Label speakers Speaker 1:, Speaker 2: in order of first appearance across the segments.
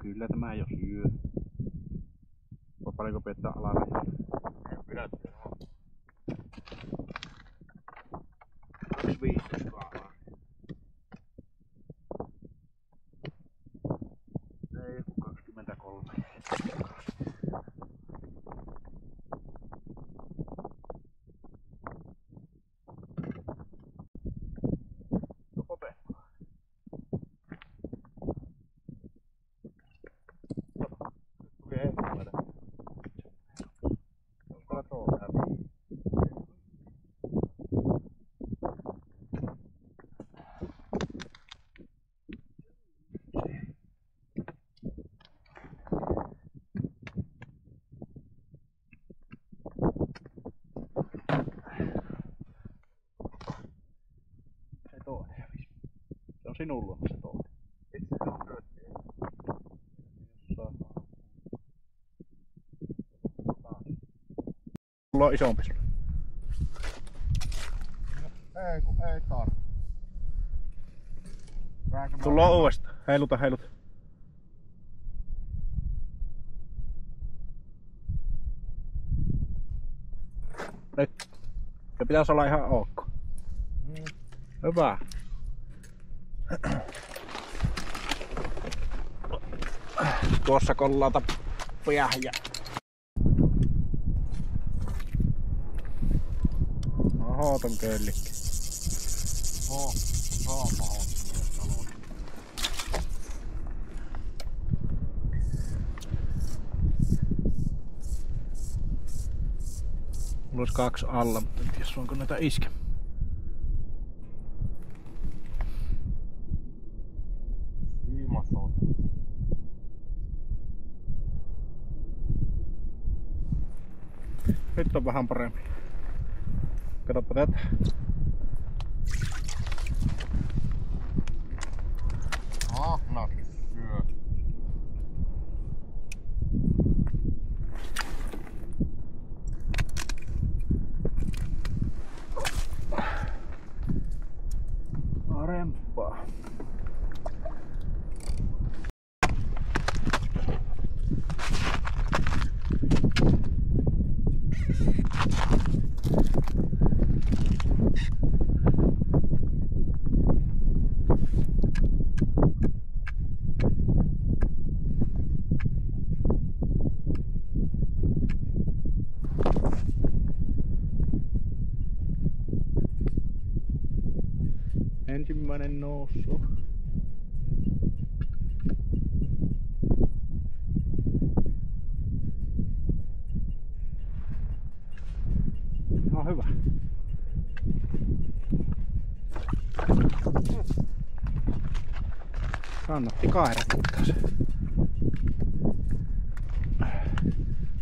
Speaker 1: Kyllä tämä jo syö. Paljonko pidetään alaraja?
Speaker 2: Pidätte.
Speaker 1: 2,15 alaraja. Ei, 23. Se on sinun luona se toinen.
Speaker 2: Itse se on syöttiä.
Speaker 1: Sulla on isompi sulla.
Speaker 2: Ei kun ei tarvitse.
Speaker 1: Sulla on uudestaan. Heiluta, heiluta. Nyt. Se pitäisi olla ihan ok. Hyvä. Tuossa kollata päähän. Oho, ton köllikki. Mulla olisi 2 alla, mutta en tiedä onko näitä iske. Nyt on vähän parempi. Katoppa tätä.
Speaker 2: Ahnakin syö.
Speaker 1: Parempaa. Ensimmäinen nousu. No hyvä. Kannatti kairata se.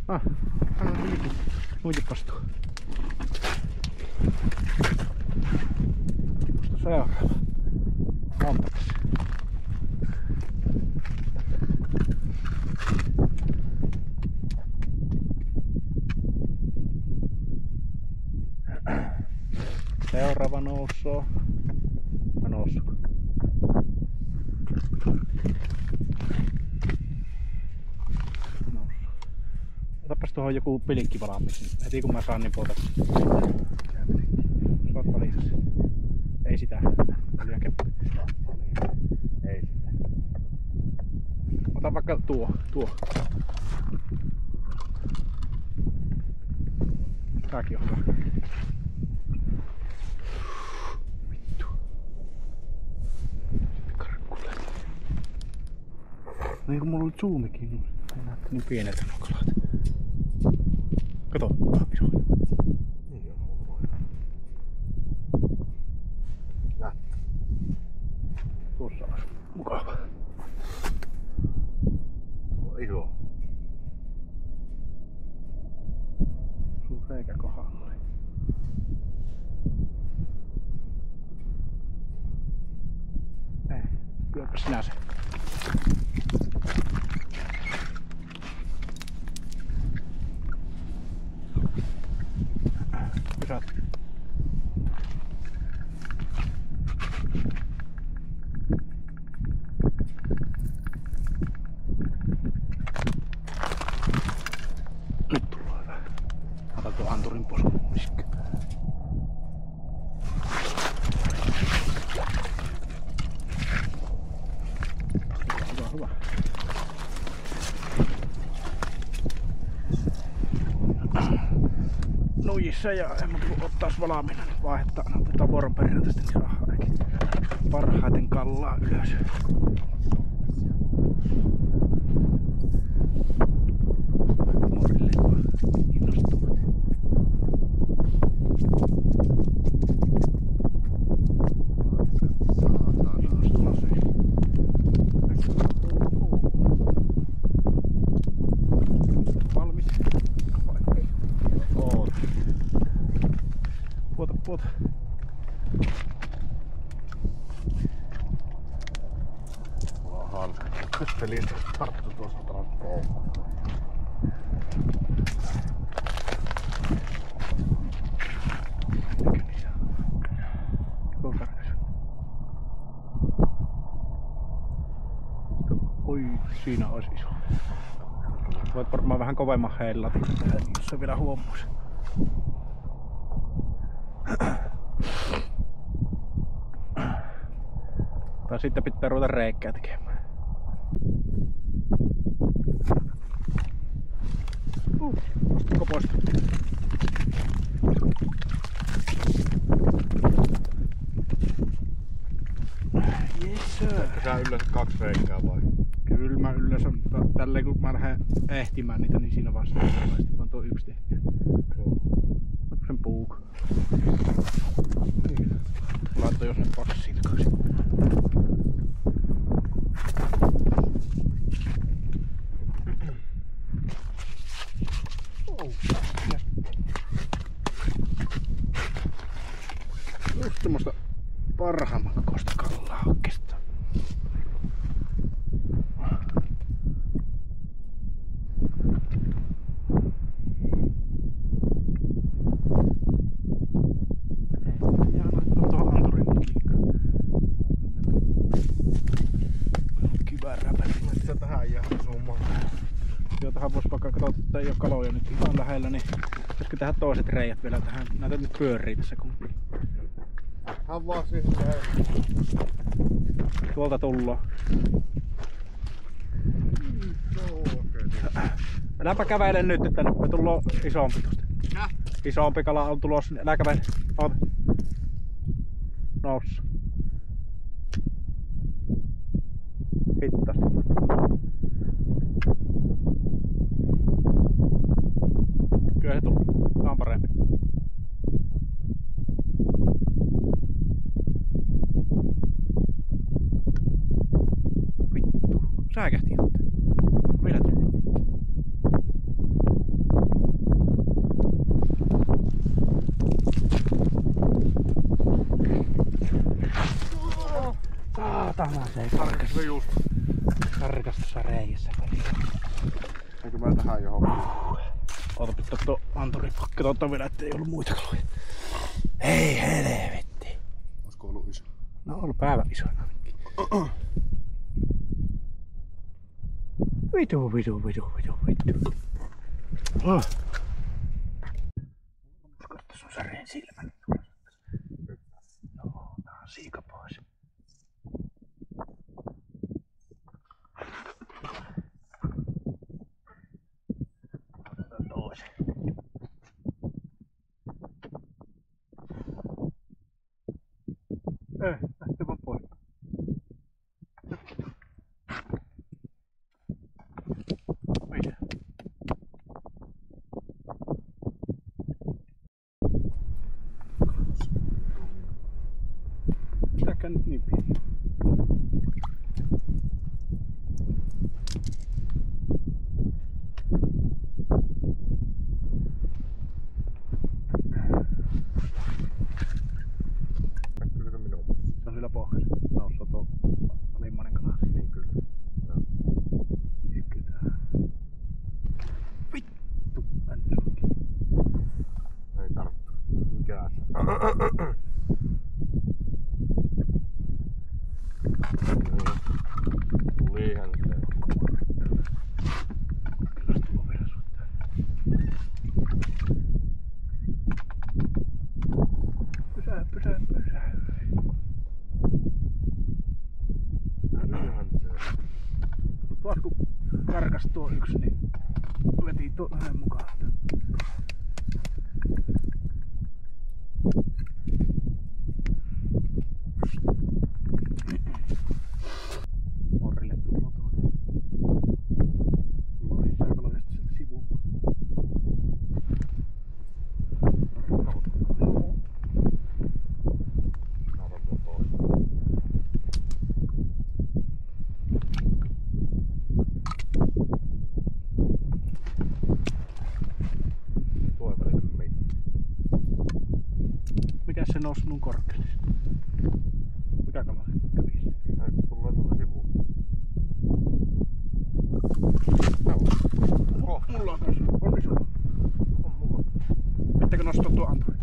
Speaker 1: Anna nuijipastuu. Tipusta seuraava. Monta tässä. Seuraava noussuu. Mä noussut. Otapas tuohon joku pilikki valmiiksi. Heti kun mä saan niin puolta. Saat liisas. Ei sitä. Liian keppi.
Speaker 2: Ei sitä.
Speaker 1: Ota vaikka tuo. Tääkin on hyvä. Vittu. Karkkulle. Niin kun mulla oli zoomikin, niin näytti niin pieneltä nuo kalat. Kato, iso.
Speaker 2: Niin on hulluja. Näyttää.
Speaker 1: Tuossa olisi mukava.
Speaker 2: Tuo on iso.
Speaker 1: Sun reikä kohdalla. Ei, syöpä sinä se. Pysäät. lujissa ja en muuta kuin ottais valmiina. Vaihdetaan, otetaan vuoron perään tästä, niin saadaan parhaiten kallaa ylös. Morille vaan innostuvat. Valmis.
Speaker 2: Oot.
Speaker 1: Puota.
Speaker 2: Mulla on hanskat. Pelissä tarttu tuosta trakkoon.
Speaker 1: Oi, siinä olisi iso. Voit varmaan vähän kovemman heillä tähän, jos se vielä huomaisi. Tai sitten pitää ruveta reikkää tekemään. Nostatko pois? Yes.
Speaker 2: Ehkä sä yleensä 2 reikää vai?
Speaker 1: Kyllä mä yleensä, tälleen kun mä lähden ehtimään niitä, niin siinä vasta vaan tuo yksi tehty. Otko sen puuk? Niin. Laittaa jos ne passiin takaisin. Just semmoista parhaimman kokoista kallaa oikeastaan. Ja laittaa tuohon anturin kiinni. Kiväräpäli.
Speaker 2: Mistä tähän jää summaan?
Speaker 1: Joo, tähän vois vaikka katsoa, että ei oo kaloja nyt ihan lähellä, niin pitäisikö tehdä toiset reijät vielä tähän? Näitä nyt pyörii tässä kumpiin.
Speaker 2: Hän vaan siihen jäi.
Speaker 1: Tuolta tullaan. Äläpä kävele nyt tänne, me tullaan isompi tosta. Isompi kala on tulossa, älä kävele. Oota. Noussa. Hittaasti. Kyllä se tulee. Tää on parempi. Vittu. Säikähti jotain. Vielä tullut. Saatana se ei karkas.
Speaker 2: Se just.
Speaker 1: Karkas tuossa reijässä.
Speaker 2: Eikö mä tähän johonkin?
Speaker 1: Ota pitää tuo anturi katsotaan vielä, ettei ollut muita kaloja. Hei helvetti.
Speaker 2: Olisiko ollut iso?
Speaker 1: No on ollut päivän isoina ainakin. Vitu. Oh. Usko, että sun sareen silmän. Joo, tää on siika pois. Otetaan toisen. Lähtee vaan pois. Mitä? Mitäkään nyt niin pieni?
Speaker 2: Näkyykö se minun?
Speaker 1: Se on sillä pohjassa. Noussut tuo alimmainen kala.
Speaker 2: Niin kyllä.
Speaker 1: Isketään. Vittu, änsuki.
Speaker 2: Ei tarttu. Mikä se? Tulihan se.
Speaker 1: Kyllä tuo vielä suuttaa. Pysää.
Speaker 2: Tulihan se.
Speaker 1: Tuossa kun karkas tuo yksi, niin veti tuon yhden mukaan. se noussut mun korkealle. Mikä kala kävi?
Speaker 2: Tulee tuolta sivuun.
Speaker 1: Mulla on kanssa. On iso.
Speaker 2: On mulla.
Speaker 1: Pitääkö nostaa tuo antoi?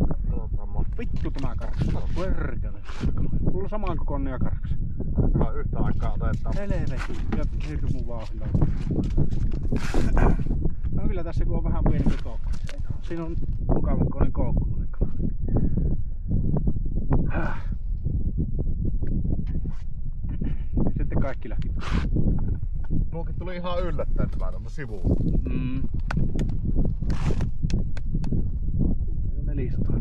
Speaker 2: Katsotaan monta.
Speaker 1: Vittu tämä karkas. Perkele. Mulla on samaan kokoinen ja karkas.
Speaker 2: Tämä on yhtä aikaa otetaan.
Speaker 1: Helvetti. Ja hirmu vauhdilla. No kyllä tässä kun on vähän pienempi koukku. Siinä on mukavan kokoinen koukku. Sitten kaikki lähti.
Speaker 2: Mullakin tuli ihan yllättäen tämä tuolta sivuun.
Speaker 1: Jo 400.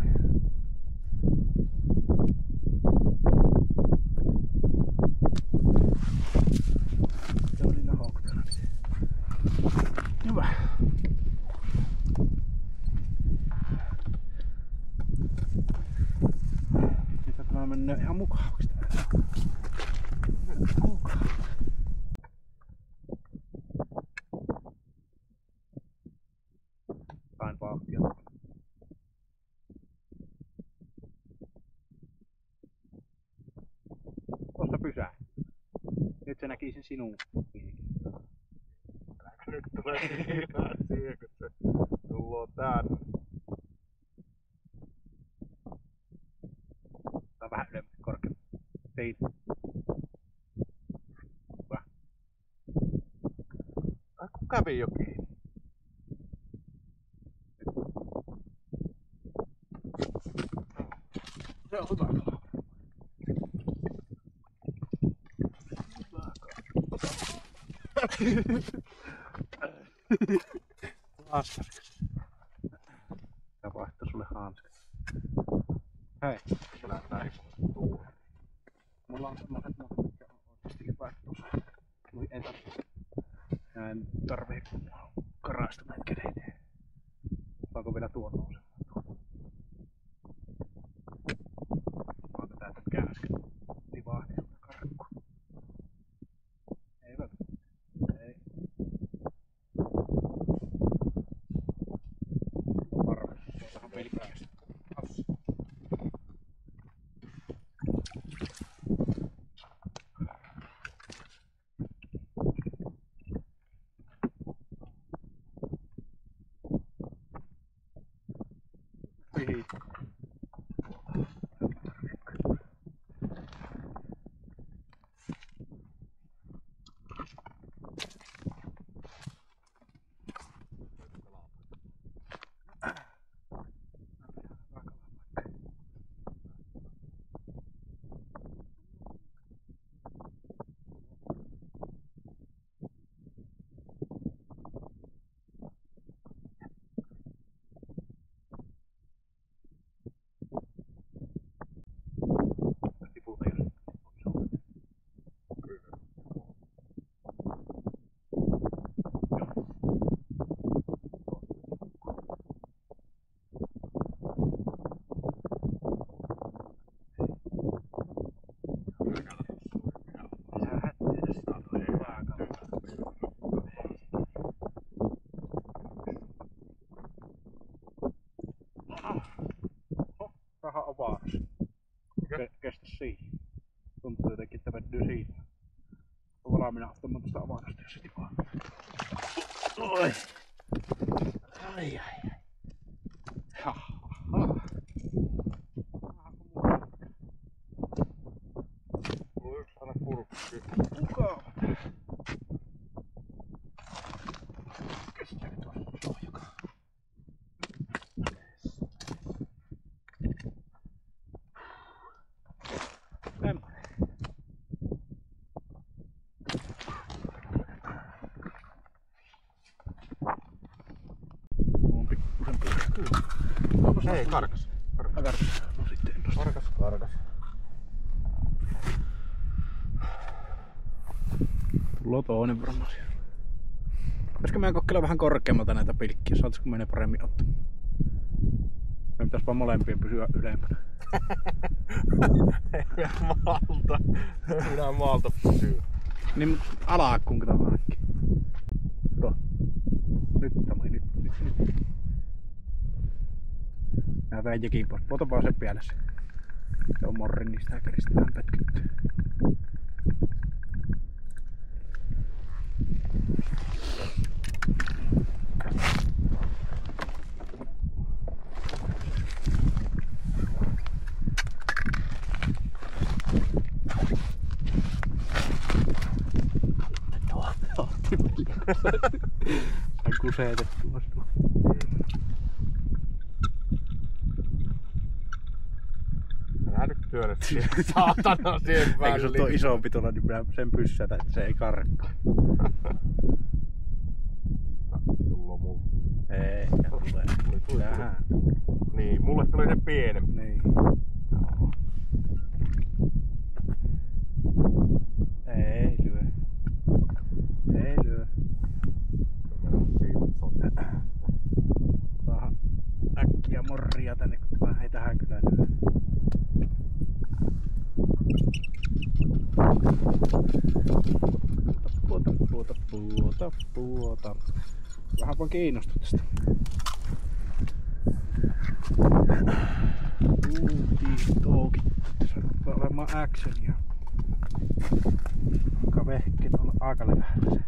Speaker 1: Se oli houkutella. Hyvä. Sitten tämä menee ihan mukavaksi. Sain vauhtia. Tuosta pysää. Nyt se näki sen sinun.
Speaker 2: Nyt tulee siihen, kun se tullaan tänne.
Speaker 1: Tää on vähän ylempi korkeampi. Siitä. Hyvä.
Speaker 2: Ai kun kävi jo kiinni.
Speaker 1: Se on hyvä kala. Askarkas. Tää vaihtaa sulle hanskat. Hei.
Speaker 2: Kyllä näin tuu.
Speaker 1: Mulla on semmoset nokat, mitkä on oikeesti hyvät tuossa. Ei tarvitse. Nää en tarvii karastuneet kädet. Saanko vielä tuon nousemaan? Saanko tää tätkää äsken? Livahti sulta karkku. Ei välttämättä. Ei. On varma. Tuotahan pelkkiästi. Ei. Raha on vaarassa. Kestä siihen. Tuntuu jotenkin, että vedyy siinä. On valmiina ottamaan tuosta avannosta, jos se tipaa. Oi! Ai ai ai. Haha.
Speaker 2: Mulla on yksi aina kurkki.
Speaker 1: Mukava. Kestääkö tuossa sohjakaan?
Speaker 2: Ei, karkas.
Speaker 1: Karkas. No sitten tosta.
Speaker 2: Karkas.
Speaker 1: Tullaan toinen varmaan siellä. Pitäisikö meidän kokeilla vähän korkeammalta näitä pilkkiä? Saataisiko meidän paremmin ottaa? Meidän pitäis vaan molempien pysyä ylempänä.
Speaker 2: Ei minä maalta pysyä.
Speaker 1: Niin alaakkuun kato vaikka. Nyt Sami, nyt. Nää vein jekin pois. Puota vaan sen pielessä. Se on morri, niin sitä käristetään pötkyttyä. Hän kuseetettu vasta.
Speaker 2: Älä nyt työnnät siihen saatana siihen väliin.
Speaker 1: Eikö se on isompi tuolla, niin minä sen pyssätä, että se ei karkkaa.
Speaker 2: Tullo mulle.
Speaker 1: Ei,
Speaker 2: Tuli.
Speaker 1: Tähän.
Speaker 2: Niin, mulle tuli se pienempi.
Speaker 1: Niin.
Speaker 2: Joo.
Speaker 1: Ei lyö. Ei lyö. Saadaan äkkiä morria tänne, kun tämä ei tähän kyllä lyö. Puota. Vähän vaan kiinnostut tästä. Toukittu. Tässä rupeaa olemaan actionia. Vehkeet on aika levällä.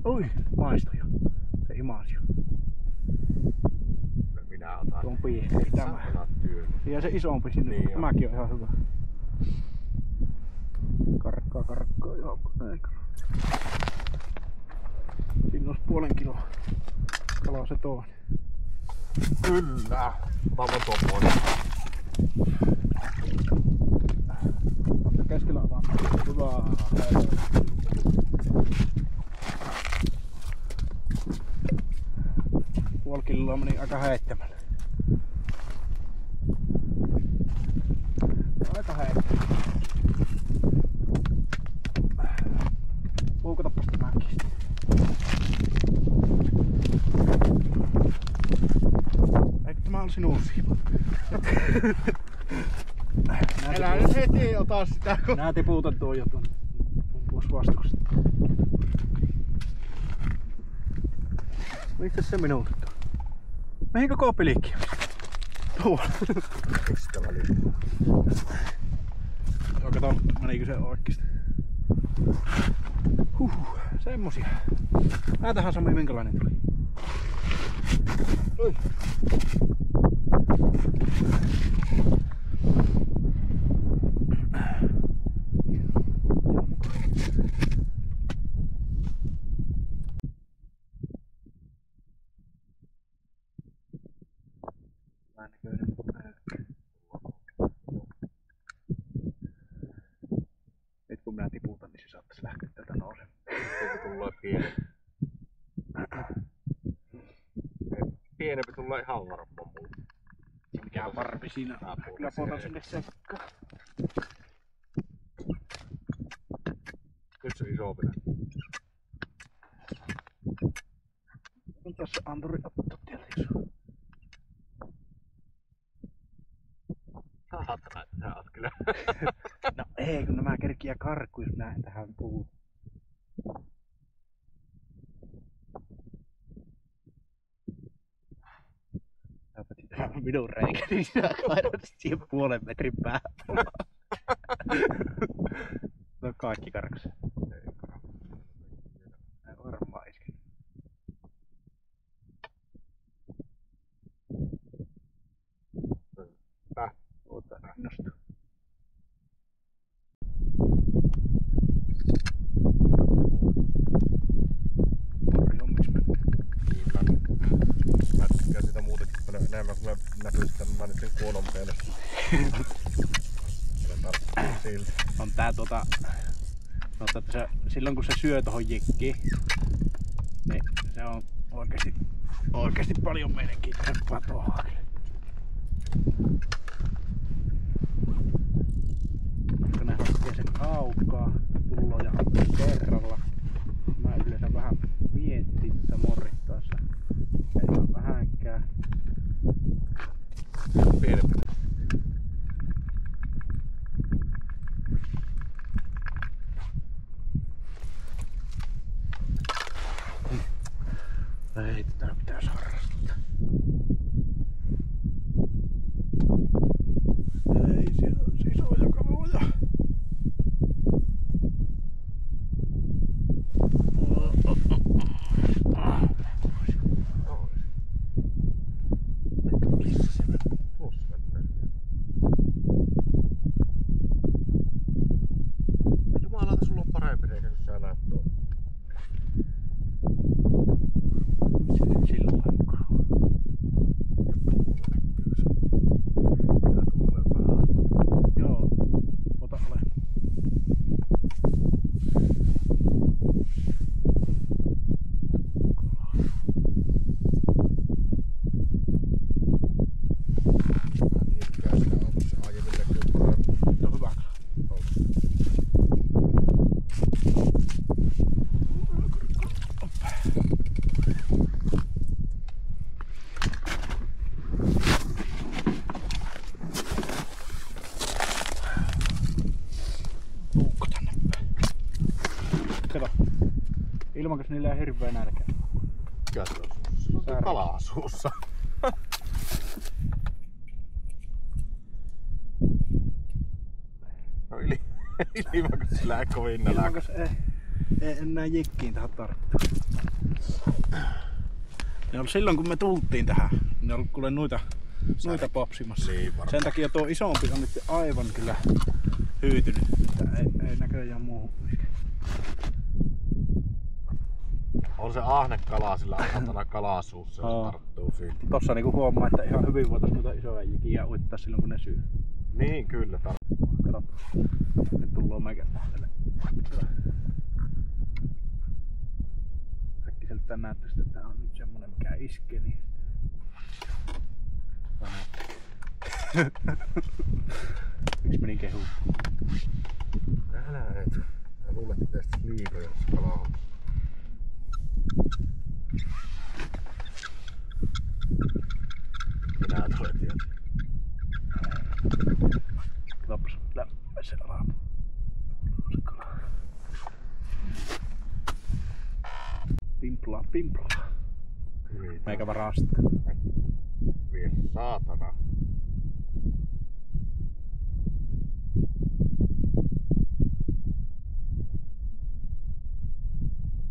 Speaker 1: Oi, maistui jo. Se imasi jo.
Speaker 2: Minä otan.
Speaker 1: Tuon piihkeen tämä. Ja se isompi sinne.
Speaker 2: Niin
Speaker 1: Tämäkin on ihan hyvä. Karkkaa. Joo, ei karkkaa. Siinä olisi 0,5 kiloa kalaa se toinen.
Speaker 2: Kyllä. Otan tuon pois.
Speaker 1: Keskellä on vaan hyvä. Puoli kiloa meni aika heittämällä. Aika heittämällä. Puukatapas tämäkin. Eikö tämä ole sinun siiva?
Speaker 2: Älä nyt heti ota sitä.
Speaker 1: Nää tipuutan tuon jo tuon vastusta. Mistä se minuutti on? Mihinkö koopiliikki? Tuolla.
Speaker 2: Mistä väliin?
Speaker 1: Kato, menikö se oikeesti? Semmosia. Näitähän Sami minkälainen tuli. Oi. Nyt kun minä tiputan, niin se saattaisi lähteä täältä nousemaan.
Speaker 2: Sitten tulee pienempi. Pienempi tulee ihan varmaan mulle.
Speaker 1: Mikä varpi siinä? Kyllä puhutaan sinne sekkaan.
Speaker 2: Nyt se isompi.
Speaker 1: On tässä anturi ottaa tieltä iso.
Speaker 2: Saatana, sä oot kyllä.
Speaker 1: No ei, kun nämä kerkiä karkkuis näin tähän puuhun. Tämäpäti tää on minun reikä, niin sinä kaidot siihen 0,5 metrin päähän. No kaikki karkas. Ei varmaan isken. Ota innostu.
Speaker 2: Mä tykkään sitä muutenkin paljon enemmän, kun mä pystyn sen kuonon peilessä.
Speaker 1: On tää sanotaan, että silloin kun se syö tohon jekkiin, niin se on oikeesti paljon mielenkiintoisempaa tuohon. Kun ne hakee sen aukaa pulloja kerralla. Mä yleensä vähän miettiin tässä morrittaessa. Ei ole vähänkään.
Speaker 2: Pienempi.
Speaker 1: Ei tätä pitäisi harrastaa. Ilmankas niillä on hirveä nälkä.
Speaker 2: Mikä se on? Se on kalaa suussa. No ilmankas sillä ei kovin nälkä.
Speaker 1: Ilmankas ei enää jekkiin tähän tarttua. Ne oli silloin kun me tultiin tähän, ne oli kuule noita popsimassa.
Speaker 2: Niin,
Speaker 1: sen takia tuo isompi on nyt aivan kyllä hyytynyt. Ei näköjään muuhun.
Speaker 2: On se ahne kala, sillä on satana kalaa suussa, jos tarttuu silti.
Speaker 1: Tossa niinku huomaa, että ihan hyvin voitais noita isoja jikiä uittaa silloin kun ne syö.
Speaker 2: Niin kyllä
Speaker 1: Kato, nyt tulloo meikä lähteelle. Äkkiseltään näyttäisi, että tää on nyt semmonen mikä iskee niin. Miksi meni kehuun?
Speaker 2: Älä et. Mä luulen, että tästä liikoja kalaa on. Minä tulet jo.
Speaker 1: Katsopas lämpässä kalaa. Pimplaa. Meikä varastaa.
Speaker 2: Vie saatana.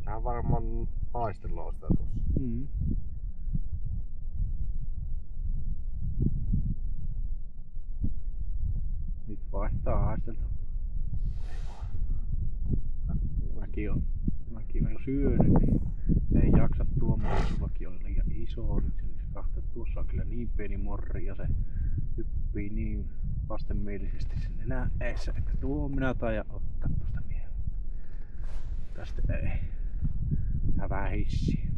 Speaker 2: Sehän varmaan haistellaan sitä tossa.
Speaker 1: Nyt vaihtaa haistelta. Mäkin on jo syönyt, niin se ei jaksa tuomaan. Sullakin on liian iso nyt. Tuossa on kyllä niin pieni morri ja se hyppii niin vastenmielisesti sen enää eessä, että tuo minä taidan ottaa tosta mieleen. Tästä ei. Tää vähän hissiä.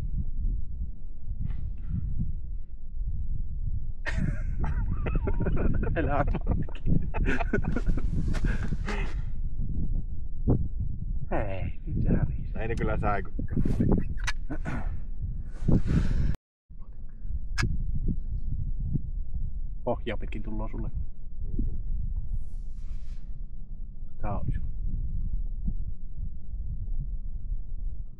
Speaker 1: Elää matkin. Hei, nyt se hävisi.
Speaker 2: Ei ne kyllä säikykkä.
Speaker 1: Pohjaa pitkin tulloo sulle. Tää on iso.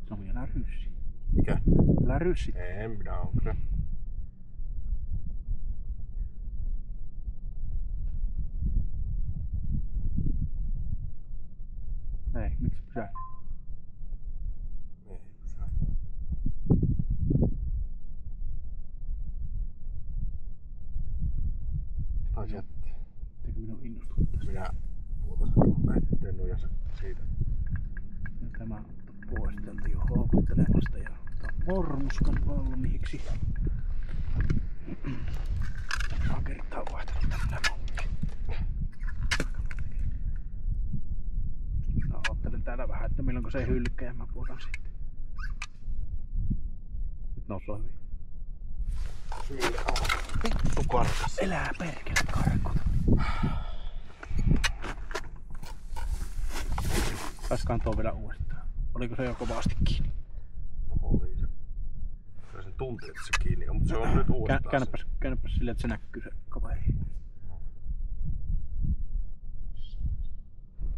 Speaker 1: Se on vielä ryssi.
Speaker 2: Mikä?
Speaker 1: Vielä ryssi.
Speaker 2: En minä oo kyllä.
Speaker 1: Ei, miksi pysähty?
Speaker 2: Ei pysähty. Taisi jättää.
Speaker 1: Eikö minun innostuttaa?
Speaker 2: Minä muuta tennuja siitä.
Speaker 1: Tämä poisteltiin jo houkuttelemasta ja mormuskan valmiiksi. Saa kertaa vaihtanut tänne monkki. No, ottelen täällä vähän, että milloin se hylkää ja mä puhutan sitten. Nyt nousee hyvin.
Speaker 2: Siinä on vittu karkas.
Speaker 1: Elää perkele karkut. Pääsköhän tuo vielä uudestaan. Oliko se jo kovasti kiinni?
Speaker 2: No oli se. Kyllä sen tunti, että se kiinni on, mutta se on nyt uudestaan.
Speaker 1: Käännäpäs silleen, että se näkyy se kaveri.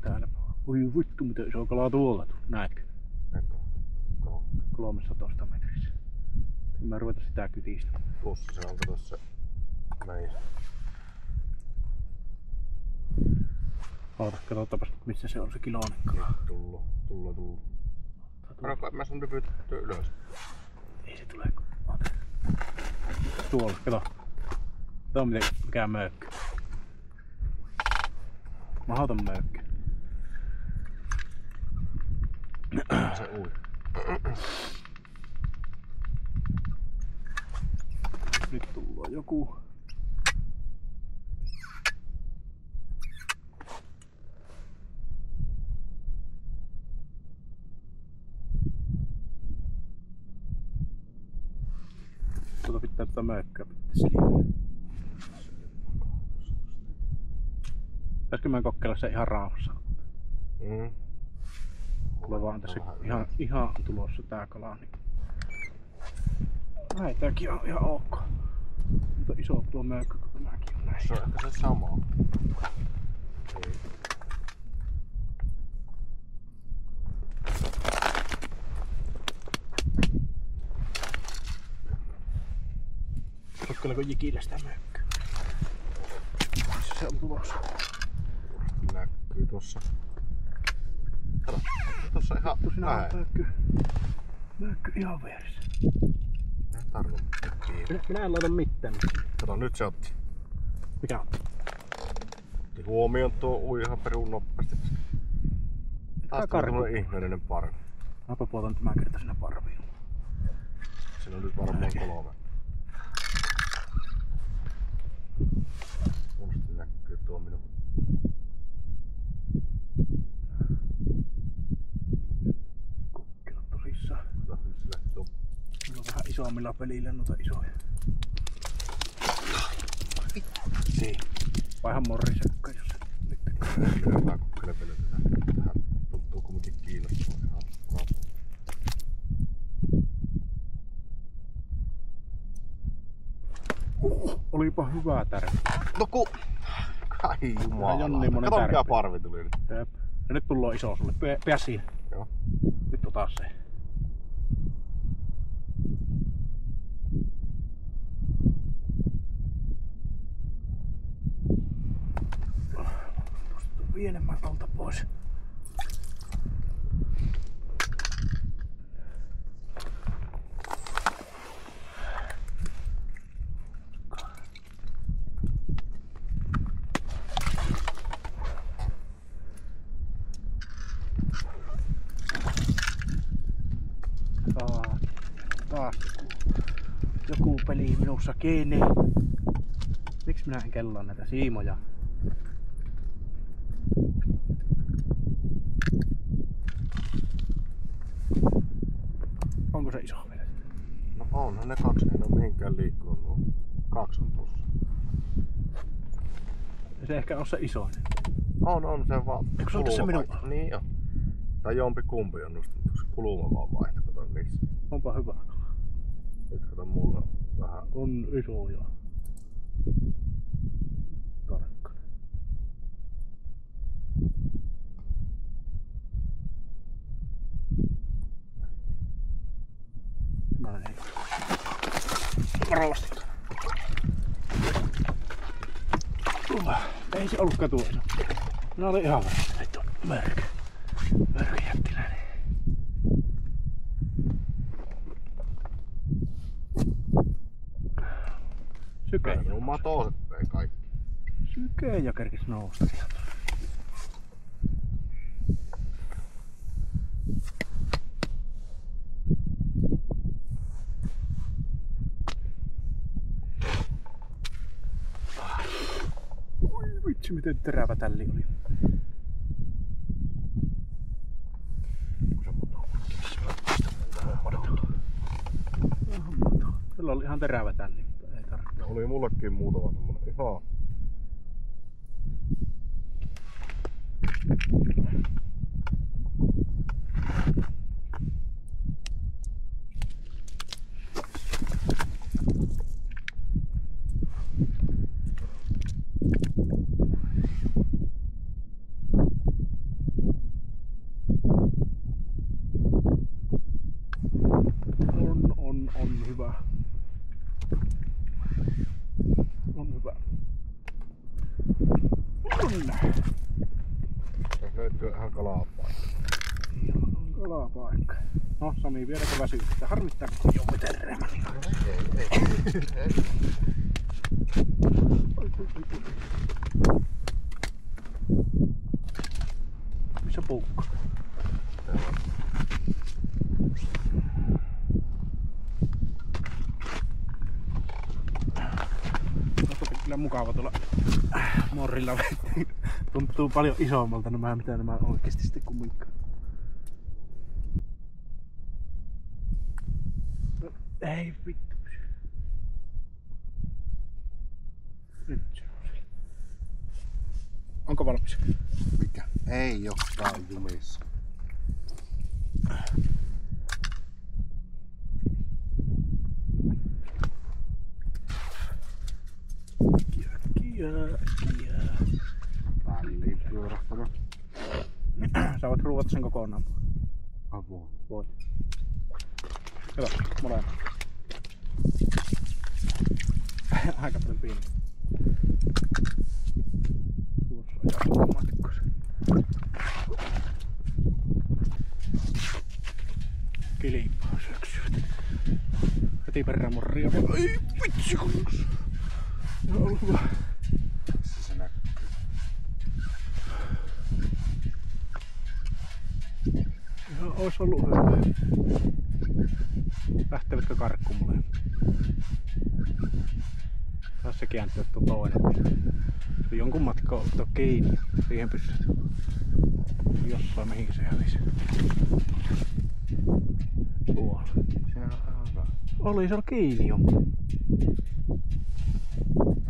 Speaker 1: Täällä. Oi vittu, mitä iso kalaa tuolla. Näetkö?
Speaker 2: En kohta.
Speaker 1: 13 metrissä. Mä ruveta sitä kytistä.
Speaker 2: Tuossa se on, tuossa näin.
Speaker 1: Oota, katsotaanpas missä se on se kiloinen kala.
Speaker 2: Tullu. Kato, mä sun rypyttyy ylös.
Speaker 1: Ei se tule kun... Oota. Tuolla, kato. Tuo on mikään möökkö. Mahoton möökkö.
Speaker 2: Se ui.
Speaker 1: Nyt tullaan joku. Tuota pitää tätä möökköä pitäisi. Pitäisikö mä kokeilla se ihan rauhassa? Tulee vaan tässä ihan tulossa tää kala. Niin. Näin tääkin on ihan ok. Mutta iso tuo möökkö kun tämäkin on näin.
Speaker 2: Se on ehkä se sama. Ei.
Speaker 1: Katseleko jikille sitä mökkyä? Missä se on tulossa?
Speaker 2: Näkyy tuossa. Kato, tuossa ihan lähellä.
Speaker 1: Mökky ihan vieressä. Minä en laita mitään.
Speaker 2: Kato, nyt se otti.
Speaker 1: Mikä otti?
Speaker 2: Otti huomioon tuo ui ihan perun nopeasti. Taas tuli semmonen ihmeellinen parvi.
Speaker 1: Mäpä puotan tämän kertaa sinne parviin.
Speaker 2: Siinä on nyt varmaan 3. Musta näkyy tuo minun.
Speaker 1: Kukkila tosissaan.
Speaker 2: Kato, nyt se lähti tuo.
Speaker 1: Mulla on vähän isommilla pelillä noita isoja. Niin. Vaihan morrisekka jos nyt.
Speaker 2: Minä vähän kukkele peletetään. Tähän tuntuu kumminkin kiinnostavaa ihan rappu.
Speaker 1: Olipa hyvää tärkeä.
Speaker 2: No ku... Kai jumala. Kato mikä parvi tuli nyt.
Speaker 1: Jep. Ja nyt tullaan iso sulle. Pää siinä.
Speaker 2: Joo.
Speaker 1: Nyt ota se. Tuosta pienemmän alta pois. Taas joku peli minussa kiinni. Miksi minä en kellaa näitä siimoja? Onko se iso vielä?
Speaker 2: No onhan ne 2, ei ne ole mihinkään liikkunut. No, 2 on tuossa.
Speaker 1: Se ehkä on se isoinen.
Speaker 2: On se vaan.
Speaker 1: Eikö se ole tässä minun?
Speaker 2: Niin on. Tai jompi kumpi on just tuossa kuluma vaan vaihto, kato niissä.
Speaker 1: Onpa hyvä.
Speaker 2: Nyt kato mulla vähän.
Speaker 1: On iso joo. Tarkkana. Näin. Varovasti. Ei se ollutkaan tuo iso. Minä olin ihan varma, että on mörkö. Mörkö jättiläinen. Syke.
Speaker 2: Minun matoset vei kaikki.
Speaker 1: Syke ja kerkis nousta sieltä. Oi vitsi miten terävä tälli oli. Sillä oli ihan terävä tälli, mutta ei tarvitse.
Speaker 2: Oli mullekin muutama semmonen ihan.
Speaker 1: On hyvä. On hyvä. On!
Speaker 2: Tässä löytyy ihan kalapaikka.
Speaker 1: On kalapaikka. No Sami, vieläkö väsyttää? Harmittaa kun jouvi terreemä.
Speaker 2: Ei.
Speaker 1: Missä puukko? Kyllä mukava tuolla morrilla. Tuntuu paljon isommalta nämä, mitä nämä oikeesti sitten kumminkaan. No, ei vittu. Nyt se on siellä. Onko valmis?
Speaker 2: Mikä? Ei oo, tää on jumissa.
Speaker 1: Äkkiä.
Speaker 2: Väliin pyörähtänyt.
Speaker 1: Sä voit ruuvata sen kokonaan.
Speaker 2: Apua.
Speaker 1: Voit. Kato, molemmat. aika paljon pieni. Tuossa on jatkomatkassa. Kilpaa syöksyvät. Heti perään mun riavi. Ai vitsi kunnossa. Joo, ollut hyvä.
Speaker 2: Missä se näkyy?
Speaker 1: Joo, ois ollut hyvä. Lähtevätkö karkku mulle? Taas se kääntyy tuo toinen. Se jonkun matkaa ottaa kiinni. Siihen pystyt. Jossain mihin se hävisi. Tuolla.
Speaker 2: Siinä on ihan hyvä.
Speaker 1: Oli siellä kiinni jo.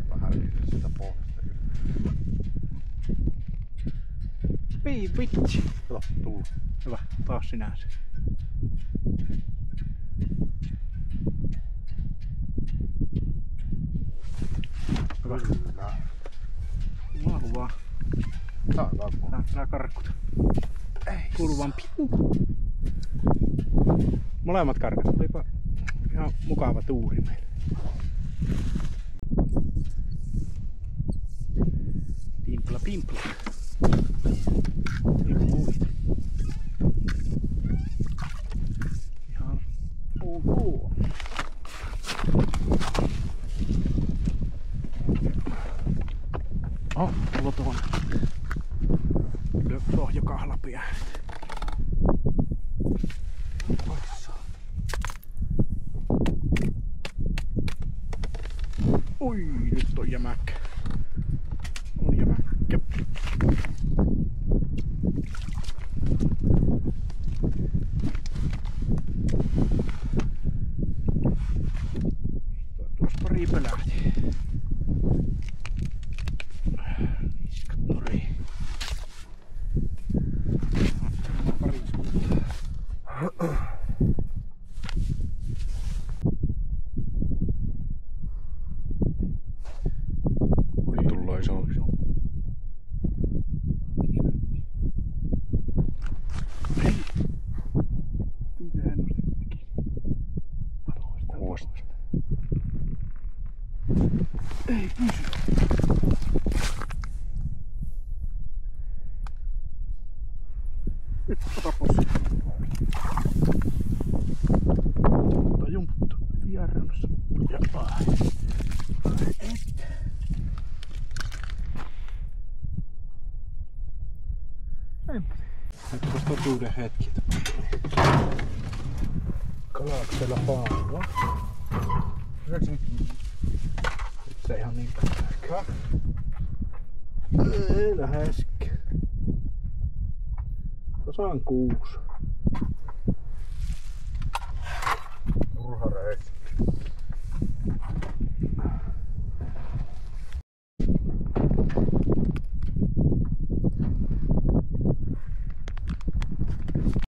Speaker 2: Mä härkisin sitä pohjasta yli.
Speaker 1: Vitsi.
Speaker 2: Kato, tullu.
Speaker 1: Hyvä, taas sinä se. Hyvä. Vahvaa.
Speaker 2: Tää on hyvä.
Speaker 1: Nää karkkut. Kuuluu vaan piu. Molemmat karkat. Olipa ihan mukava tuuri meillä. Pimpla pimpla. Ei muita. Ihan ok. Mulla tuon lohjokahlapia. Oi, nyt on jämäkkä. On jämäkkä. Tuossa pari pölähti. Iskat nori. Pari
Speaker 2: Tullaan iso.
Speaker 1: Hei! Miten hän nosti kuitenkin?
Speaker 2: Kuosta.
Speaker 1: Ei pysy. Nyt ota pois. Tää jumputtu vierannassa. Ja ai. Nyt on totuuden hetki. Kalaksella painoa. Nyt se ihan niin paljon. Ei läheskään. Tasan 6.